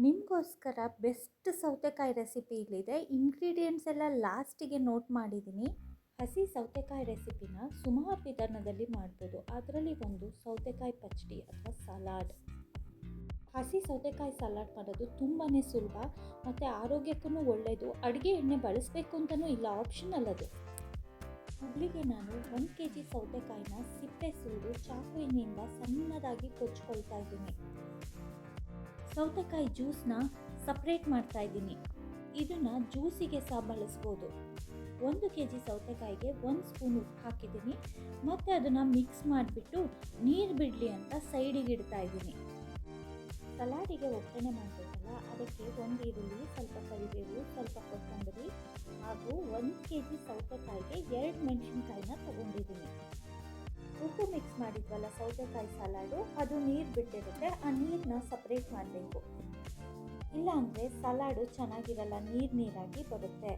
ನಿಮಗೋಸ್ಕರ ಬೆಸ್ಟ್ ಸೌತೆಕಾಯಿ ರೆಸಿಪಿ ಇಲ್ಲಿದೆ. ಇಂಗ್ರೀಡಿಯೆಂಟ್ಸ್ ಎಲ್ಲ ಲಾಸ್ಟಿಗೆ ನೋಟ್ ಮಾಡಿದ್ದೀನಿ. ಹಸಿ ಸೌತೆಕಾಯಿ ರೆಸಿಪಿನ ಸುಮಾರು ವಿಧಾನದಲ್ಲಿ ಮಾಡ್ಬೋದು. ಅದರಲ್ಲಿ ಒಂದು ಸೌತೆಕಾಯಿ ಪಚ್ಚಡಿ ಅಥವಾ ಸಲಾಡ್. ಹಸಿ ಸೌತೆಕಾಯಿ ಸಲಾಡ್ ಮಾಡೋದು ತುಂಬಾ ಸುಲಭ ಮತ್ತು ಆರೋಗ್ಯಕ್ಕೂ ಒಳ್ಳೆಯದು. ಅಡುಗೆ ಎಣ್ಣೆ ಬಳಸಬೇಕು ಅಂತಲೂ ಇಲ್ಲ, ಆಪ್ಷನಲ್ ಅದು. ಮೊದಲಿಗೆ ನಾನು 1 kg ಸೌತೆಕಾಯಿನ ಸಿಪ್ಪೆ ಸುಲಿದು ಚಾಕುವಿನಿಂದ ಸಣ್ಣದಾಗಿ ಕೊಚ್ಕೊಳ್ತಾ ಇದ್ದೀನಿ. ಸೌತೆಕಾಯಿ ಜ್ಯೂಸನ್ನ ಸಪ್ರೇಟ್ ಮಾಡ್ತಾ ಇದ್ದೀನಿ. ಇದನ್ನು ಜ್ಯೂಸಿಗೆ ಸಹ ಬಳಸ್ಬೋದು. 1 kg ಸೌತೆಕಾಯಿಗೆ 1 ಸ್ಪೂನ್ ಉಪ್ಪು ಹಾಕಿದ್ದೀನಿ ಮತ್ತು ಅದನ್ನು ಮಿಕ್ಸ್ ಮಾಡಿಬಿಟ್ಟು ನೀರು ಬಿಡಲಿ ಅಂತ ಸೈಡಿಗೆ ಇಡ್ತಾ ಇದ್ದೀನಿ. ಸಲಾಡಿಗೆ ಒಗ್ಗರಣೆ ಮಾಡಬೇಕಲ್ಲ, ಅದಕ್ಕೆ 1 ಈರುಳ್ಳಿ, ಸ್ವಲ್ಪ ಕರಿಬೇವು, ಸ್ವಲ್ಪ ಕೊತ್ತಂಬರಿ ಹಾಗೂ 1 kg ಸೌತೆಕಾಯಿಗೆ 2 ಮೆಣಸಿನ್ಕಾಯಿನ ತಗೊಂಡಿದ್ದೀನಿ. ಉಪ್ಪು ಮಿಕ್ಸ್ ಮಾಡಿದ್ವಲ್ಲ ಸೌತೆಕಾಯಿ ಸಲಾಡು, ಅದು ನೀರು ಬಿಟ್ಟಿರುತ್ತೆ. ಆ ನೀರನ್ನ ಸಪ್ರೇಟ್ ಮಾಡಬೇಕು, ಇಲ್ಲಾಂದರೆ ಸಲಾಡು ಚೆನ್ನಾಗಿರಲ್ಲ, ನೀರಾಗಿ ಬರುತ್ತೆ.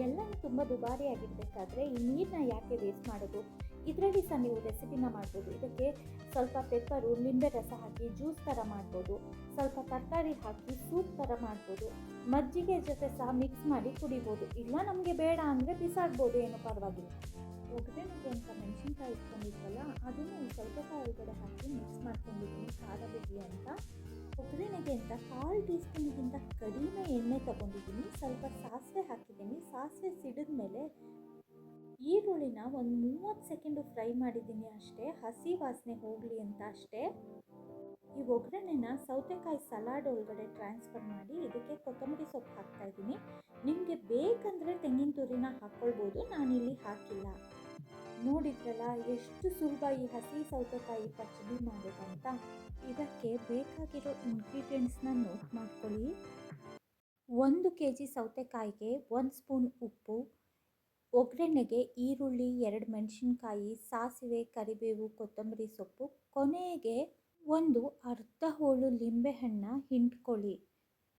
ಎಲ್ಲನೂ ತುಂಬ ದುಬಾರಿಯಾಗಿರಬೇಕಾದ್ರೆ ಈ ನೀರನ್ನ ಯಾಕೆ ವೇಸ್ಟ್ ಮಾಡೋದು? ಇದರಲ್ಲಿ ಸಹ ನೀವು ರೆಸಿಪಿನ ಮಾಡ್ಬೋದು. ಇದಕ್ಕೆ ಸ್ವಲ್ಪ ಪೆಪ್ಪರು, ಲಿಂಬೆ ರಸ ಹಾಕಿ ಜ್ಯೂಸ್ ಥರ ಮಾಡ್ಬೋದು. ಸ್ವಲ್ಪ ತರಕಾರಿ ಹಾಕಿ ಸೂಪ್ ಥರ ಮಾಡ್ಬೋದು. ಮಜ್ಜಿಗೆ ಜೊತೆ ಸಹ ಮಿಕ್ಸ್ ಮಾಡಿ ಕುಡಿಬೋದು. ಇಲ್ಲ ನಮಗೆ ಬೇಡ ಅಂದರೆ ಬಿಸಾಡ್ಬೋದು, ಏನೂ ಪರವಾಗಿಲ್ಲ. ಒಗ್ಗರಣೆಗೆ ಅಂತ ಮೆಣಸಿನ್ಕಾಯಿ ಇಟ್ಕೊಂಡಿದ್ವಲ್ಲ, ಅದನ್ನು ಈ ಸೌತೆಕಾಯಿ ಒಳಗಡೆ ಹಾಕಿ ಮಿಕ್ಸ್ ಮಾಡ್ಕೊಂಡಿದ್ದೀನಿ ಖಾರ ಬಿಡಲಿ ಅಂತ. ಒಗ್ಗರಣೆಗೆ ಅಂತ 1/4 ಟೀ ಸ್ಪೂನ್ಗಿಂತ ಕಡಿಮೆ ಎಣ್ಣೆ ತೊಗೊಂಡಿದ್ದೀನಿ. ಸ್ವಲ್ಪ ಸಾಸಿವೆ ಹಾಕಿದ್ದೀನಿ. ಸಾಸಿವೆ ಸಿಡಿದ ಮೇಲೆ ಈರುಳ್ಳಿನ ಒಂದು 30 ಸೆಕೆಂಡು ಫ್ರೈ ಮಾಡಿದ್ದೀನಿ ಅಷ್ಟೇ, ಹಸಿ ವಾಸನೆ ಹೋಗಲಿ ಅಂತ ಅಷ್ಟೇ. ಈ ಒಗ್ಗರಣೆನ ಸೌತೆಕಾಯಿ ಸಲಾಡ್ ಒಳಗಡೆ ಟ್ರಾನ್ಸ್ಫರ್ ಮಾಡಿ ಇದಕ್ಕೆ ಕೊತ್ತಂಬರಿ ಸೊಪ್ಪು ಹಾಕ್ತಾಯಿದ್ದೀನಿ. ನಿಮಗೆ ಬೇಕಂದರೆ ತೆಂಗಿನ ತುರಿನ ಹಾಕ್ಕೊಳ್ಬೋದು, ನಾನಿಲ್ಲಿ ಹಾಕಿಲ್ಲ. ನೋಡಿದ್ರಲ್ಲ ಎಷ್ಟು ಸುಲಭ ಈ ಹಸಿ ಸೌತೆಕಾಯಿ ಪಚ್ಚಡಿ ಮಾಡೋದಂತ. ಇದಕ್ಕೆ ಬೇಕಾಗಿರೋ ಇಂಗ್ರೀಡಿಯೆಂಟ್ಸ್ನ ನೋಟ್ ಮಾಡ್ಕೊಳ್ಳಿ. 1 kg ಸೌತೆಕಾಯಿಗೆ 1 ಸ್ಪೂನ್ ಉಪ್ಪು, ಒಗ್ಗರಣೆಗೆ ಈರುಳ್ಳಿ, 2 ಮೆಣಸಿನ್ಕಾಯಿ, ಸಾಸಿವೆ, ಕರಿಬೇವು, ಕೊತ್ತಂಬರಿ ಸೊಪ್ಪು, ಕೊನೆಗೆ ಒಂದು ಅರ್ಧ ಹೋಳು ಲಿಂಬೆಹಣ್ಣು ಹಿಂಡ್ಕೊಳ್ಳಿ.